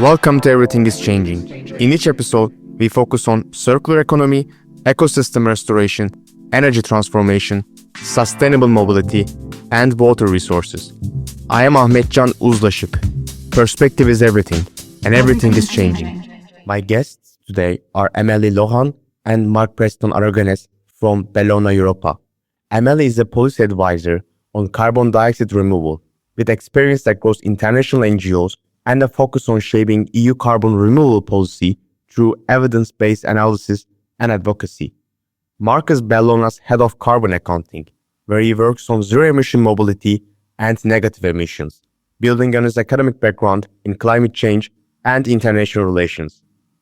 Welcome to Everything is Changing. In each episode, we focus on circular economy, ecosystem restoration, energy transformation, sustainable mobility, and water resources. I am Ahmetcan Uzlaşık. Perspective is everything, and everything is changing. My guests today are Amélie Laurent and Preston Aragonès from Bellona Europa. Amélie is a policy advisor on carbon dioxide removal, with experience across international NGOs and a focus on shaping EU carbon removal policy through evidence-based analysis and advocacy. Mark is Bellona's head of carbon accounting, where he works on zero-emission mobility and negative emissions, building on his academic background in climate change and international relations.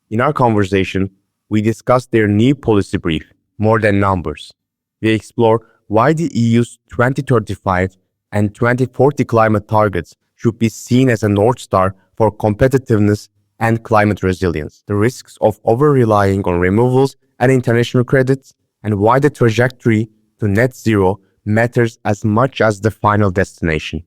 In our conversation, we discussed their new policy brief, More Than Numbers. We explore why the EU's 2035 and 2040 climate targets should be seen as a North Star for competitiveness and climate resilience, the risks of over-relying on removals and international credits, and why the trajectory to net zero matters as much as the final destination.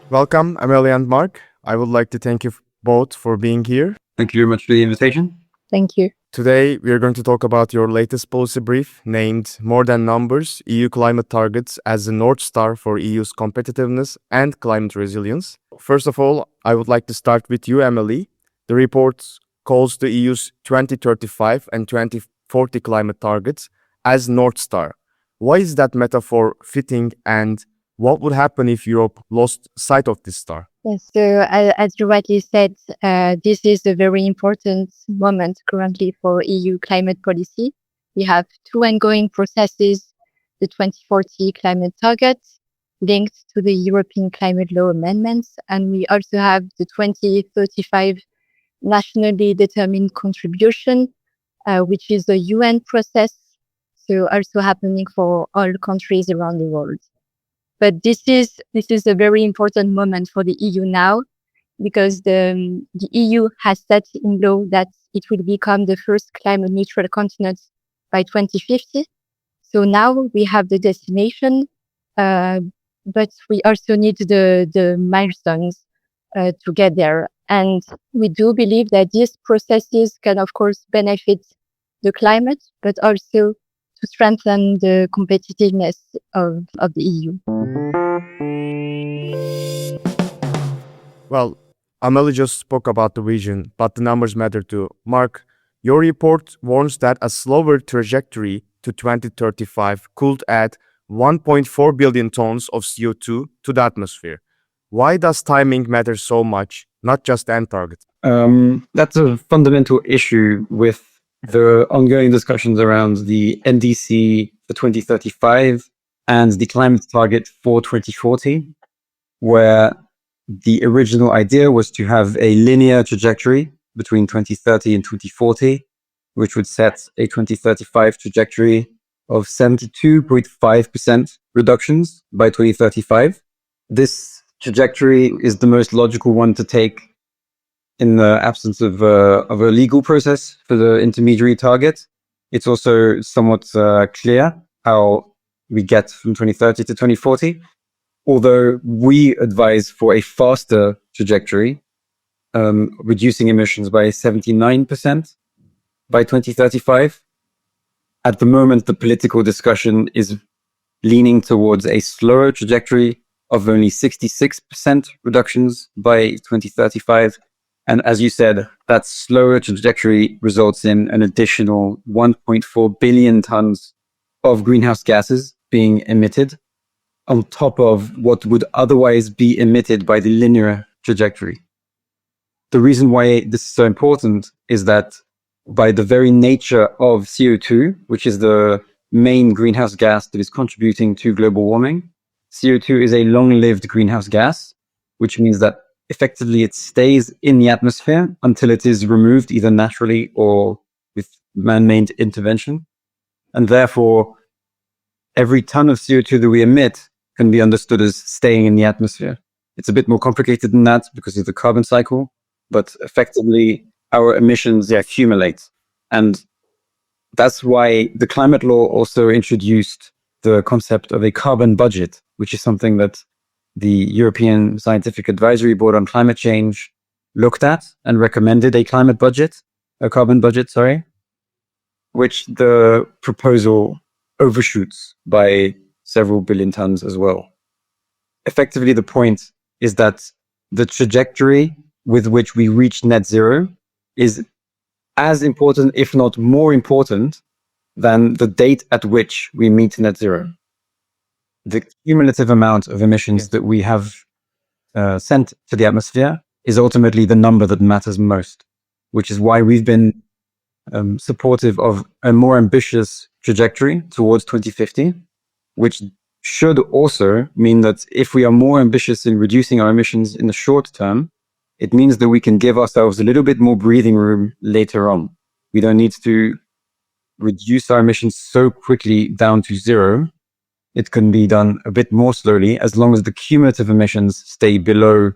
Welcome, Amélie and Mark. I would like to thank you both for being here. Thank you very much for the invitation. Thank you. Today, we are going to talk about your latest policy brief named More Than Numbers, EU Climate Targets as the North Star for EU's competitiveness and climate resilience. First of all, I would like to start with you, Amélie. The report calls the EU's 2035 and 2040 climate targets as North Star. Why is that metaphor fitting, and what would happen if Europe lost sight of this star? Yes, so as you rightly said, this is a very important moment currently for EU climate policy. We have two ongoing processes, the 2040 climate targets linked to the European climate law amendments, and we also have the 2035 nationally determined contribution, which is a UN process, so also happening for all countries around the world. But this is a very important moment for the EU now, because the EU has set in law that it will become the first climate neutral continent by 2050. So now we have the destination, but we also need the milestones to get there. And we do believe that these processes can, of course, benefit the climate, but also to strengthen the competitiveness of the EU. Well, Amélie just spoke about the vision, but the numbers matter too. Mark, your report warns that a slower trajectory to 2035 could add 1.4 billion tons of CO2 to the atmosphere. Why does timing matter so much, not just the end target? That's a fundamental issue with the ongoing discussions around the NDC for 2035 and the climate target for 2040, where the original idea was to have a linear trajectory between 2030 and 2040, which would set a 2035 trajectory of 72.5% reductions by 2035. This trajectory is the most logical one to take in the absence of a legal process for the intermediary target. It's also somewhat clear how we get from 2030 to 2040, although we advise for a faster trajectory, reducing emissions by 79% by 2035. At the moment, the political discussion is leaning towards a slower trajectory of only 66% reductions by 2035. And as you said, that slower trajectory results in an additional 1.4 billion tons of greenhouse gases being emitted on top of what would otherwise be emitted by the linear trajectory. The reason why this is so important is that by the very nature of CO2, which is the main greenhouse gas that is contributing to global warming, CO2 is a long-lived greenhouse gas, which means that effectively it stays in the atmosphere until it is removed either naturally or with man-made intervention. And therefore, every ton of CO2 that we emit can be understood as staying in the atmosphere. It's a bit more complicated than that because of the carbon cycle, but effectively our emissions accumulate. And that's why the climate law also introduced the concept of a carbon budget, which is something that the European Scientific Advisory Board on Climate Change looked at and recommended a carbon budget, which the proposal overshoots by several billion tons as well. Effectively, the point is that the trajectory with which we reach net zero is as important, if not more important, than the date at which we meet net zero. The cumulative amount of emissions that we have sent to the atmosphere is ultimately the number that matters most, which is why we've been supportive of a more ambitious trajectory towards 2050, which should also mean that if we are more ambitious in reducing our emissions in the short term, it means that we can give ourselves a little bit more breathing room later on. We don't need to reduce our emissions so quickly down to zero. It can be done a bit more slowly as long as the cumulative emissions stay below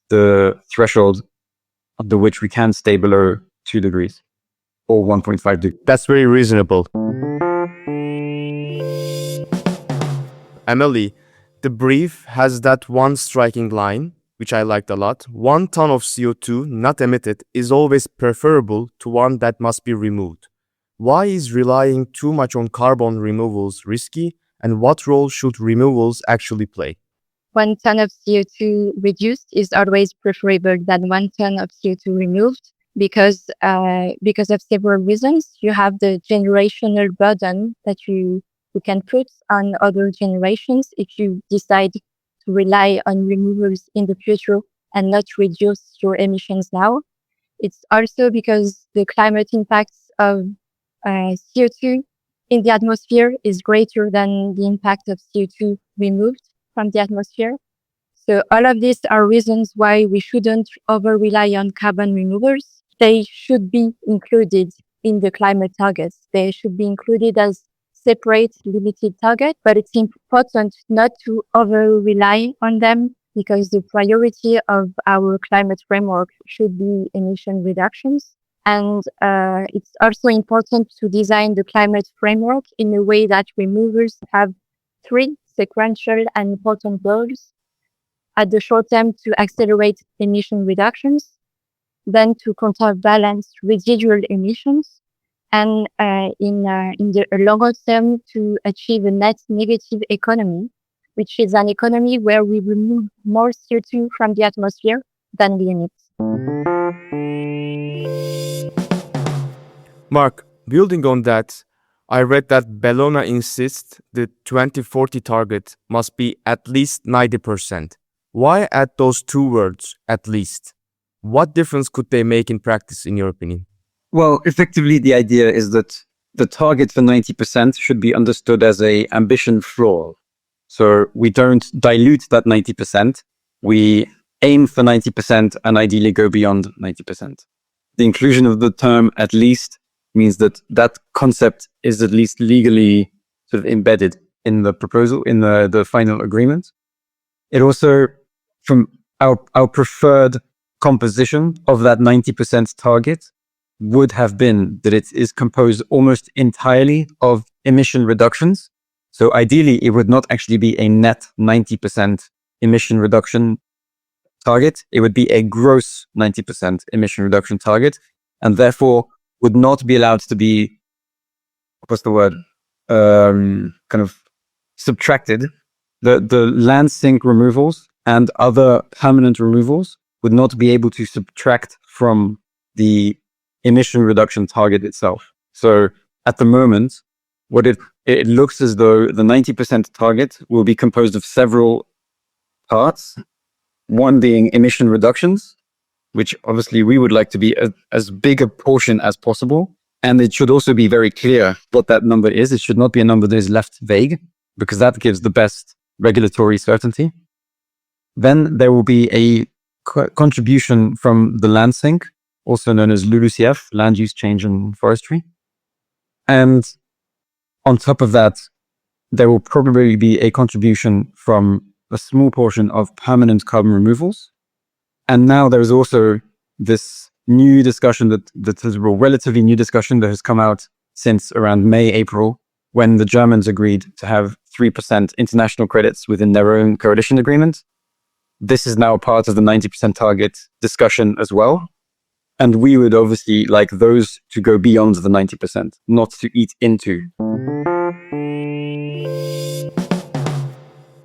the threshold under which we can stay below 2 degrees or 1.5 degrees. That's very reasonable. Amélie, the brief has that one striking line, which I liked a lot. 1 ton of CO2 not emitted is always preferable to one that must be removed. Why is relying too much on carbon removals risky, and what role should removals actually play? 1 ton of CO2 reduced is always preferable than 1 ton of CO2 removed because of several reasons. You have the generational burden that you can put on other generations if you decide to rely on removals in the future and not reduce your emissions now. It's also because the climate impacts of CO2 in the atmosphere is greater than the impact of CO2 removed from the atmosphere. So all of these are reasons why we shouldn't over-rely on carbon removers. They should be included in the climate targets. They should be included as separate limited target, but it's important not to over-rely on them because the priority of our climate framework should be emission reductions. And it's also important to design the climate framework in a way that removers have 3 sequential and important goals. At the short term, to accelerate emission reductions, then to counterbalance residual emissions, and in the longer term, to achieve a net negative economy, which is an economy where we remove more CO2 from the atmosphere than we emit. Mark, building on that, I read that Bellona insists the 2040 target must be at least 90%. Why add those 2 words, at least? What difference could they make in practice, in your opinion? Well, effectively, the idea is that the target for 90% should be understood as an ambition floor. So we don't dilute that 90%. We aim for 90% and ideally go beyond 90%. The inclusion of the term at least means that that concept is at least legally sort of embedded in the proposal, in the final agreement. It also, from our preferred composition of that 90% target, would have been that it is composed almost entirely of emission reductions. So ideally, it would not actually be a net 90% emission reduction target. It would be a gross 90% emission reduction target, and therefore would not be allowed to be, kind of subtracted. The land sink removals and other permanent removals would not be able to subtract from the emission reduction target itself. So at the moment, what it looks as though the 90% target will be composed of several parts. One being emission reductions, which obviously we would like to be as big a portion as possible. And it should also be very clear what that number is. It should not be a number that is left vague, because that gives the best regulatory certainty. Then there will be a contribution from the land sink, also known as LULUCF, Land Use Change and Forestry. And on top of that, there will probably be a contribution from a small portion of permanent carbon removals. And now there is also this new discussion that is a relatively new discussion that has come out since around May, April, when the Germans agreed to have 3% international credits within their own coalition agreement. this is now part of the 90% target discussion as well. And we would obviously like those to go beyond the 90%, not to eat into.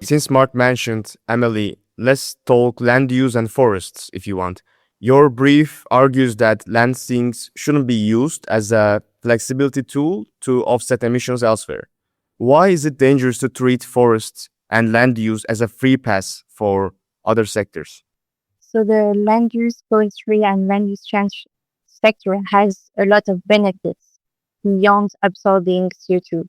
Since Mark mentioned Amélie, let's talk land use and forests if you want. Your brief argues that land sinks shouldn't be used as a flexibility tool to offset emissions elsewhere. Why is it dangerous to treat forests and land use as a free pass for other sectors? So the land use, forestry, and land use change sector has a lot of benefits beyond absorbing CO2.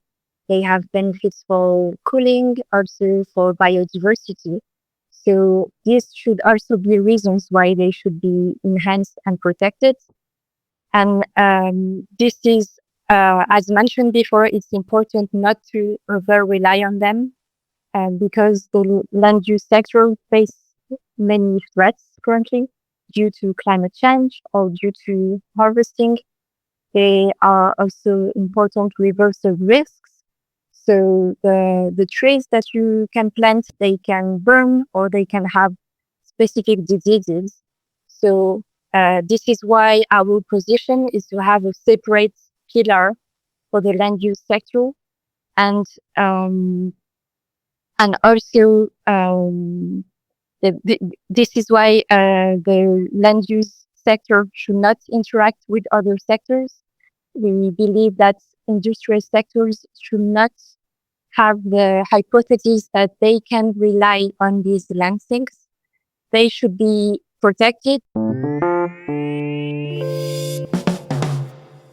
They have benefits for cooling, also for biodiversity. So these should also be reasons why they should be enhanced and protected. And this is, as mentioned before, it's important not to over-rely on them because the land use sector faces many threats currently due to climate change or due to harvesting. They are also important reversal risks. So the trees that you can plant, they can burn or they can have specific diseases. So this is why our position is to have a separate pillar for the land use sector, and also this is why the land use sector should not interact with other sectors. We believe that industrial sectors should not have the hypothesis that they can rely on these land sinks. They should be protected.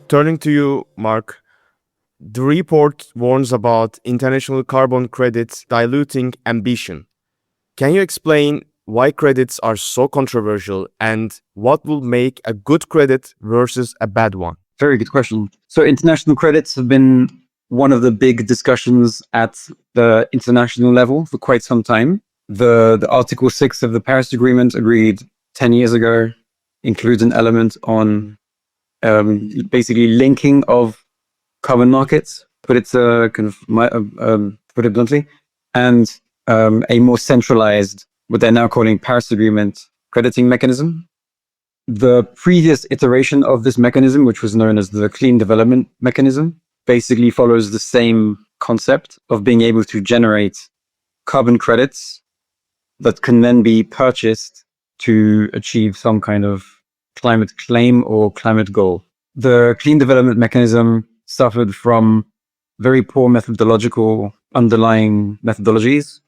Turning to you, Mark, the report warns about international carbon credits diluting ambition. Can you explain why credits are so controversial and what will make a good credit versus a bad one? Very good question. So international credits have been one of the big discussions at the international level for quite some time. The Article 6 of the Paris Agreement, agreed 10 years ago, includes an element on basically linking of carbon markets, put it bluntly, and a more centralized, what they're now calling Paris Agreement crediting mechanism. The previous iteration of this mechanism, which was known as the Clean Development Mechanism, basically follows the same concept of being able to generate carbon credits that can then be purchased to achieve some kind of climate claim or climate goal. The Clean Development Mechanism suffered from very poor methodological underlying methodologies,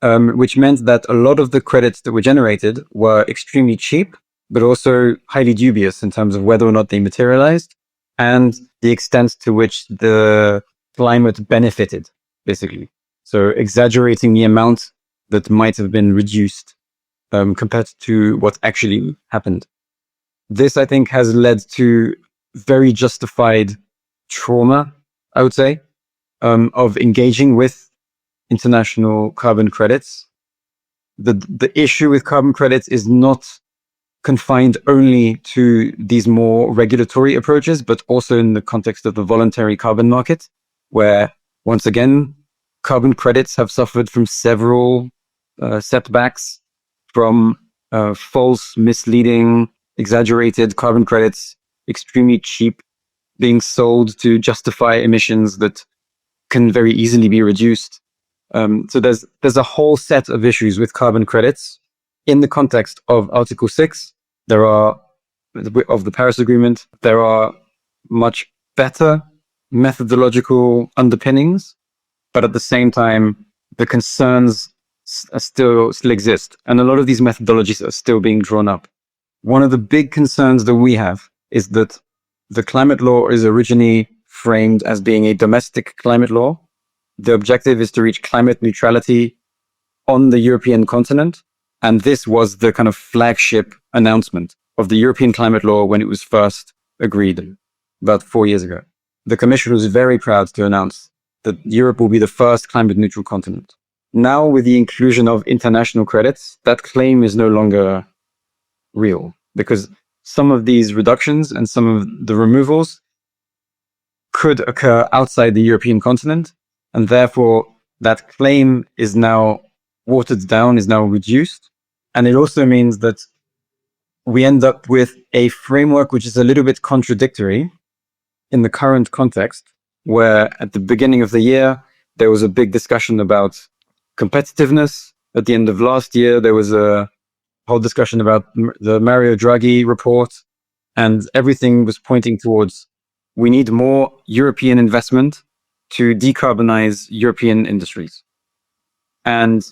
which meant that a lot of the credits that were generated were extremely cheap, but also highly dubious in terms of whether or not they materialized and the extent to which the climate benefited, basically. So exaggerating the amount that might have been reduced compared to what actually happened. This, I think, has led to very justified trauma, I would say, of engaging with international carbon credits. The issue with carbon credits is not confined only to these more regulatory approaches, but also in the context of the voluntary carbon market, where, once again, carbon credits have suffered from several setbacks, from false, misleading, exaggerated carbon credits, extremely cheap, being sold to justify emissions that can very easily be reduced. So there's a whole set of issues with carbon credits. In the context of Article 6, of the Paris Agreement, there are much better methodological underpinnings, but at the same time, the concerns still exist. And a lot of these methodologies are still being drawn up. One of the big concerns that we have is that the climate law is originally framed as being a domestic climate law. The objective is to reach climate neutrality on the European continent. And this was the kind of flagship announcement of the European climate law when it was first agreed about 4 years ago. The Commission was very proud to announce that Europe will be the first climate neutral continent. Now, with the inclusion of international credits, that claim is no longer real, because some of these reductions and some of the removals could occur outside the European continent, and therefore that claim is now watered down, is now reduced, And it also means that we end up with a framework which is a little bit contradictory in the current context, where at the beginning of the year, there was a big discussion about competitiveness. At the end of last year, there was a whole discussion about the Mario Draghi report, and everything was pointing towards we need more European investment to decarbonize European industries. And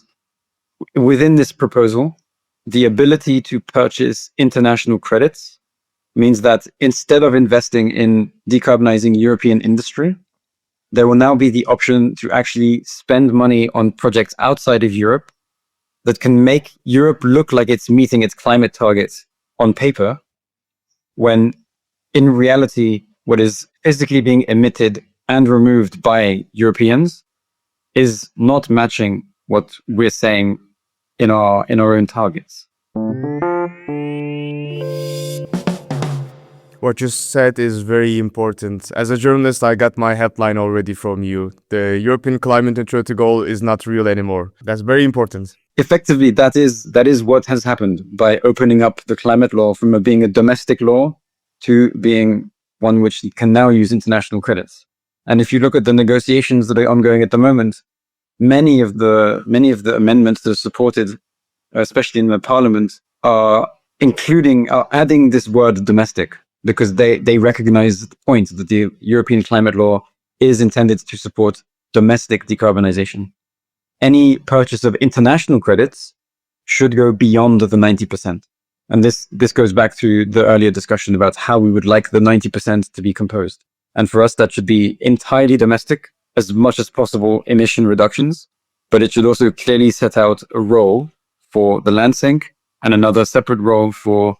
within this proposal, the ability to purchase international credits means that instead of investing in decarbonizing European industry, there will now be the option to actually spend money on projects outside of Europe that can make Europe look like it's meeting its climate targets on paper, when in reality, what is physically being emitted and removed by Europeans is not matching what we're saying in our own targets. What you said is very important. As a journalist, I got my headline already from you. The European climate neutrality goal is not real anymore. That's very important. Effectively, that is what has happened by opening up the climate law from being a domestic law to being one which can now use international credits. And if you look at the negotiations that are ongoing at the moment, many of the amendments that are supported, especially in the parliament, are adding this word domestic, because they recognize the point that the European climate law is intended to support domestic decarbonization. Any purchase of international credits should go beyond the 90%. And this goes back to the earlier discussion about how we would like the 90% to be composed. And for us, that should be entirely domestic, as much as possible emission reductions, but it should also clearly set out a role for the land sink and another separate role for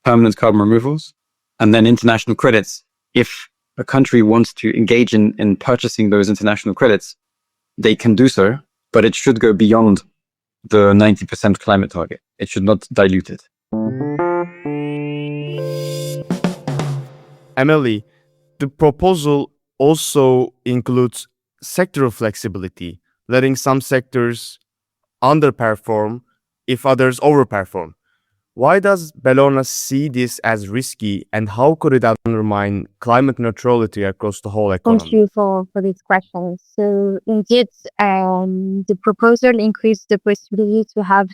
permanent carbon removals. And then international credits. If a country wants to engage in purchasing those international credits, they can do so, but it should go beyond the 90% climate target. It should not dilute it. Amélie, the proposal also includes sectoral flexibility, letting some sectors underperform if others overperform. Why does Bellona see this as risky, and how could it undermine climate neutrality across the whole economy? Thank you for this question. So indeed, the proposal increased the possibility to have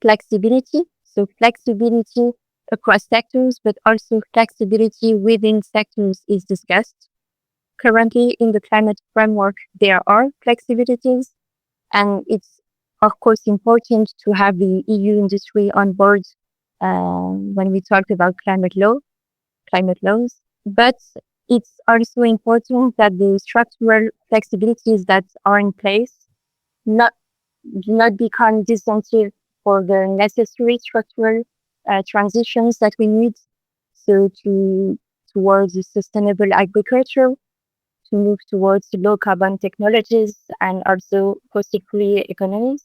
flexibility. So flexibility across sectors, but also flexibility within sectors is discussed. Currently in the climate framework, there are flexibilities, and it's of course important to have the EU industry on board when we talk about climate laws. But it's also important that the structural flexibilities that are in place do not become disincentive for the necessary structural transitions that we need. So towards a sustainable agriculture, to move towards low carbon technologies, and also fossil-free economies.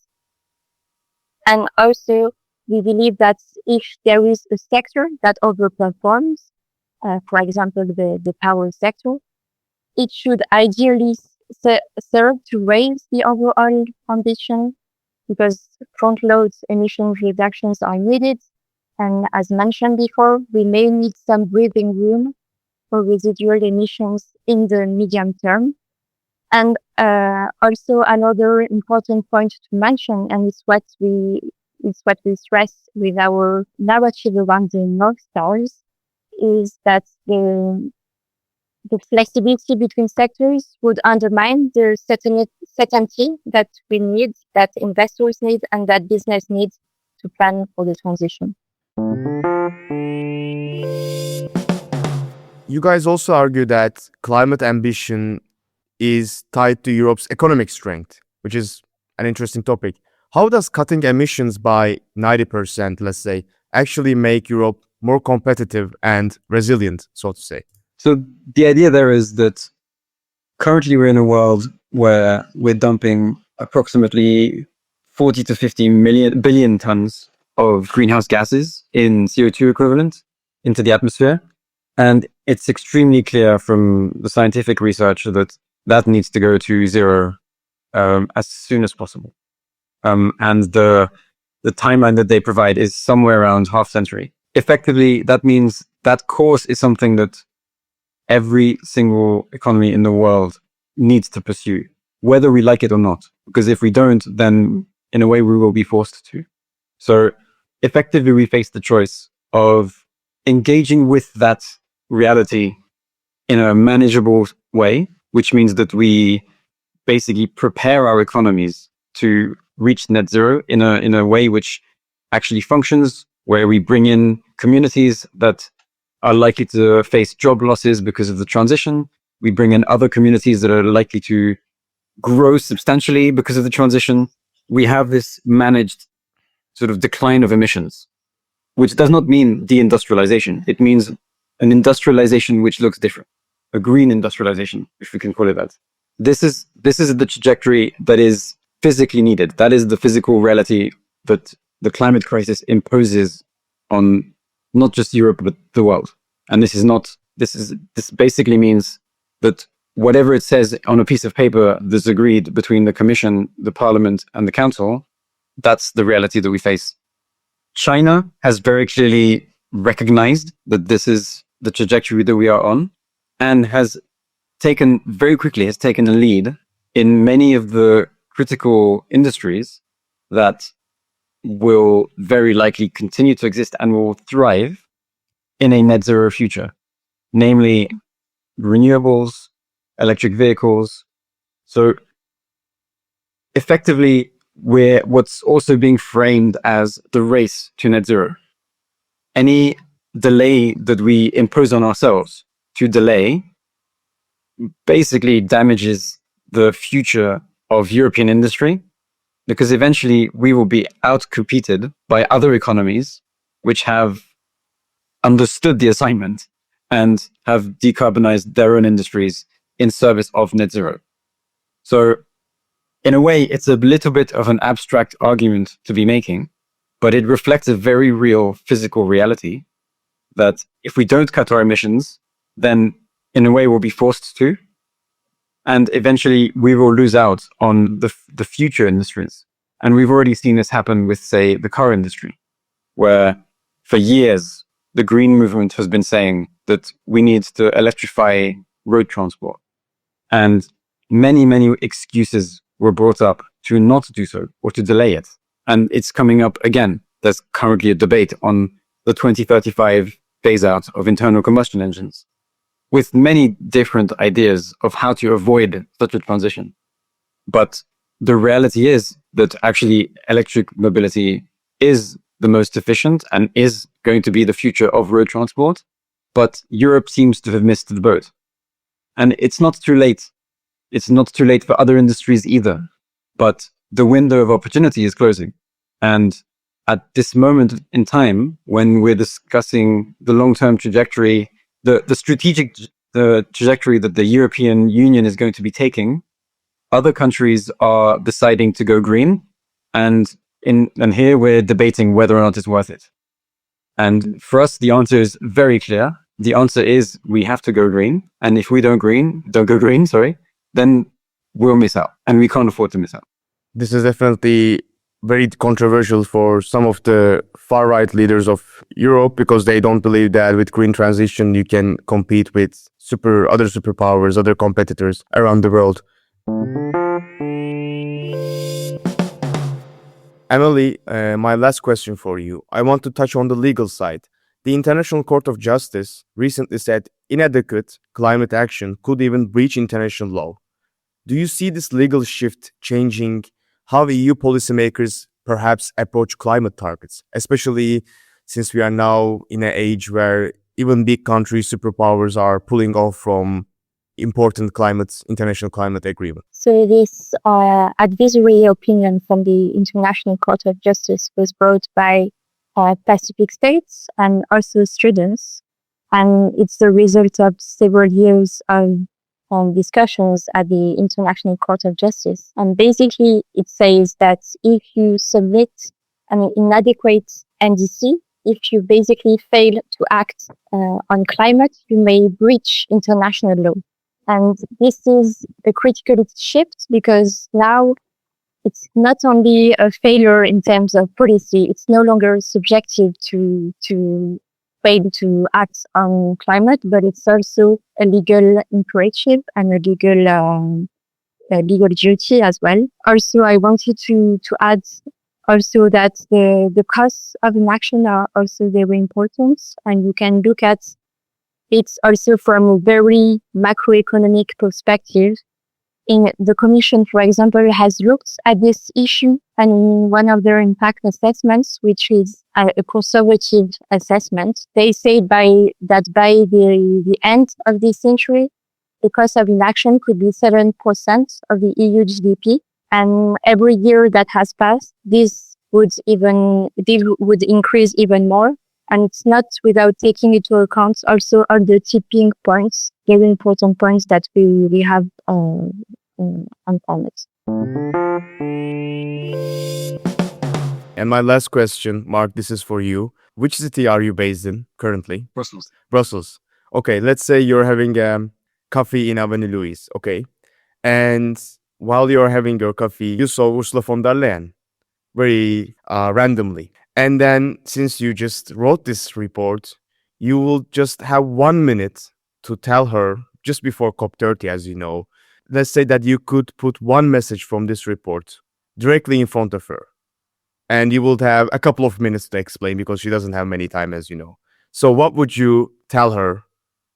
And also, we believe that if there is a sector that overperforms, for example, the power sector, it should ideally serve to raise the overall ambition, because front-load emission reductions are needed. And as mentioned before, we may need some breathing room for residual emissions in the medium term. And also another important point to mention, and it's what we stress with our narrative around the North Stars, is that the flexibility between sectors would undermine the certainty that we need, that investors need, and that business needs to plan for the transition. You guys also argue that climate ambition is tied to Europe's economic strength, which is an interesting topic. How does cutting emissions by 90%, let's say, actually make Europe more competitive and resilient, so to say? So the idea there is that currently we're in a world where we're dumping approximately 40 to 50 billion tons of greenhouse gases in CO2 equivalent into the atmosphere. And it's extremely clear from the scientific research that needs to go to zero as soon as possible. And the the timeline that they provide is somewhere around half century. Effectively, that means that course is something that every single economy in the world needs to pursue, whether we like it or not. Because if we don't, then in a way we will be forced to. So effectively, we face the choice of engaging with that reality in a manageable way, which means that we basically prepare our economies to reach net zero in a way which actually functions, where we bring in communities that are likely to face job losses because of the transition. We bring in other communities that are likely to grow substantially because of the transition. We have this managed sort of decline of emissions, which does not mean deindustrialization. It means an industrialization which looks different, a green industrialization, if we can call it that. This is the trajectory that is physically needed. That is the physical reality that the climate crisis imposes on not just Europe, but the world. And this basically means that whatever it says on a piece of paper that's agreed between the Commission, the Parliament, and the Council, that's the reality that we face. China has very clearly recognized that this is the trajectory that we are on, and has taken a lead in many of the critical industries that will very likely continue to exist and will thrive in a net zero future, namely renewables, electric vehicles. So effectively, we're what's also being framed as the race to net zero. Any delay that we impose on ourselves to delay basically damages the future of European industry, because eventually we will be out-competed by other economies which have understood the assignment and have decarbonized their own industries in service of net zero. So in a way, it's a little bit of an abstract argument to be making, but it reflects a very real physical reality that if we don't cut our emissions, then in a way we'll be forced to. And eventually we will lose out on the future industries. And we've already seen this happen with, say, the car industry, where for years, the green movement has been saying that we need to electrify road transport. And many, many excuses were brought up to not do so or to delay it. And it's coming up again. There's currently a debate on the 2035 phase out of internal combustion engines, with many different ideas of how to avoid such a transition. But the reality is that actually electric mobility is the most efficient and is going to be the future of road transport. But Europe seems to have missed the boat. And it's not too late. It's not too late for other industries either. But the window of opportunity is closing. And at this moment in time, when we're discussing the long-term trajectory, the strategic trajectory that the European Union is going to be taking, other countries are deciding to go green. And here we're debating whether or not it's worth it. And for us, the answer is very clear. The answer is we have to go green. And if we don't go green, then we'll miss out. And we can't afford to miss out. This is definitely very controversial for some of the far-right leaders of Europe, because they don't believe that with green transition you can compete with other superpowers, other competitors around the world. Amélie, my last question for you. I want to touch on the legal side. The International Court of Justice recently said inadequate climate action could even breach international law. Do you see this legal shift changing how EU policymakers perhaps approach climate targets, especially since we are now in an age where even big countries, superpowers, are pulling off from important international climate agreements? So this advisory opinion from the International Court of Justice was brought by Pacific states and also students. And it's the result of several years of discussions at the International Court of Justice. And basically, it says that if you submit an inadequate NDC, if you basically fail to act on climate, you may breach international law. And this is a critical shift, because now it's not only a failure in terms of policy, it's no longer subjective to fail to act on climate, but it's also a legal imperative and a legal duty as well. Also, I wanted to add also that the costs of inaction are also very important, and you can look at it also from a very macroeconomic perspective. In the Commission, for example, has looked at this issue, and in one of their impact assessments, which is a conservative assessment, they say that by the end of this century, the cost of inaction could be 7% of the EU GDP. And every year that has passed, this would increase even more. And it's not without taking into account also all the tipping points, very important points that we have on it. And my last question, Mark, this is for you. Which city are you based in currently? Brussels. Brussels. Okay, let's say you're having coffee in Avenue Louise, okay? And while you're having your coffee, you saw Ursula von der Leyen very randomly. And then since you just wrote this report, you will just have 1 minute to tell her just before COP30, as you know. Let's say that you could put one message from this report directly in front of her. And you will have a couple of minutes to explain because she doesn't have many time, as you know. So what would you tell her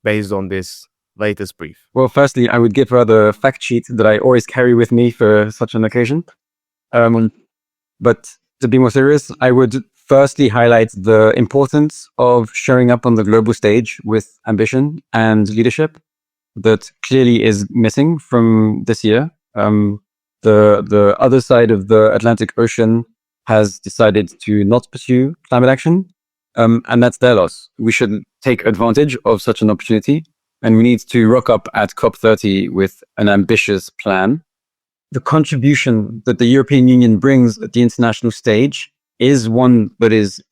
based on this latest brief? Well, firstly, I would give her the fact sheet that I always carry with me for such an occasion. But to be more serious, I would firstly highlight the importance of showing up on the global stage with ambition and leadership that clearly is missing from this year. The other side of the Atlantic Ocean has decided to not pursue climate action, and that's their loss. We should take advantage of such an opportunity, and we need to rock up at COP30 with an ambitious plan. The contribution that the European Union brings at the international stage is one that is,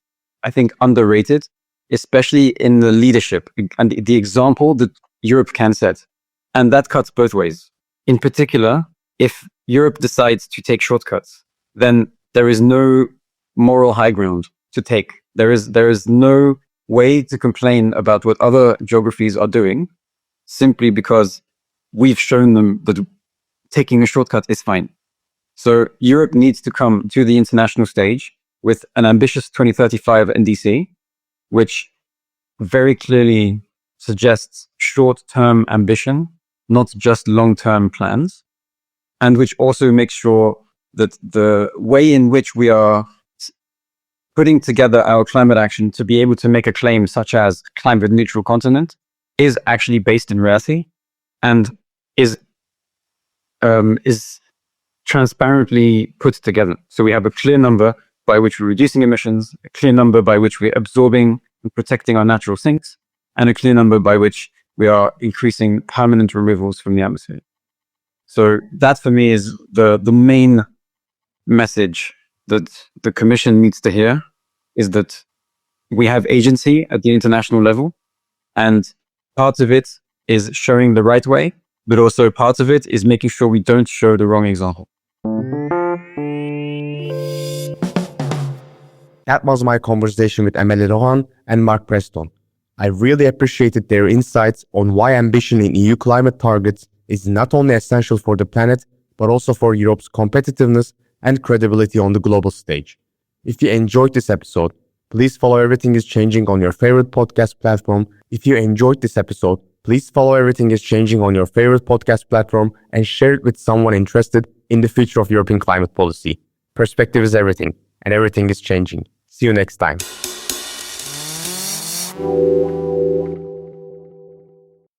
I think, underrated, especially in the leadership and the example that Europe can set. And that cuts both ways. In particular, if Europe decides to take shortcuts, then there is no moral high ground to take. There is no way to complain about what other geographies are doing simply because we've shown them that taking a shortcut is fine. So Europe needs to come to the international stage with an ambitious 2035 NDC, which very clearly suggests short-term ambition, not just long-term plans, and which also makes sure that the way in which we are putting together our climate action to be able to make a claim such as climate neutral continent is actually based in reality and is transparently put together. So we have a clear number by which we're reducing emissions, a clear number by which we're absorbing and protecting our natural sinks, and a clear number by which we are increasing permanent removals from the atmosphere. So that for me is the main message that the Commission needs to hear, is that we have agency at the international level, and part of it is showing the right way, but also part of it is making sure we don't show the wrong example. That was my conversation with Amélie, Laurent, and Mark Preston. I really appreciated their insights on why ambition in EU climate targets is not only essential for the planet, but also for Europe's competitiveness and credibility on the global stage. If you enjoyed this episode, please follow Everything is Changing on your favorite podcast platform. If you enjoyed this episode, please follow Everything is Changing on your favorite podcast platform and share it with someone interested in the future of European climate policy. Perspective is everything, and everything is changing. See you next time.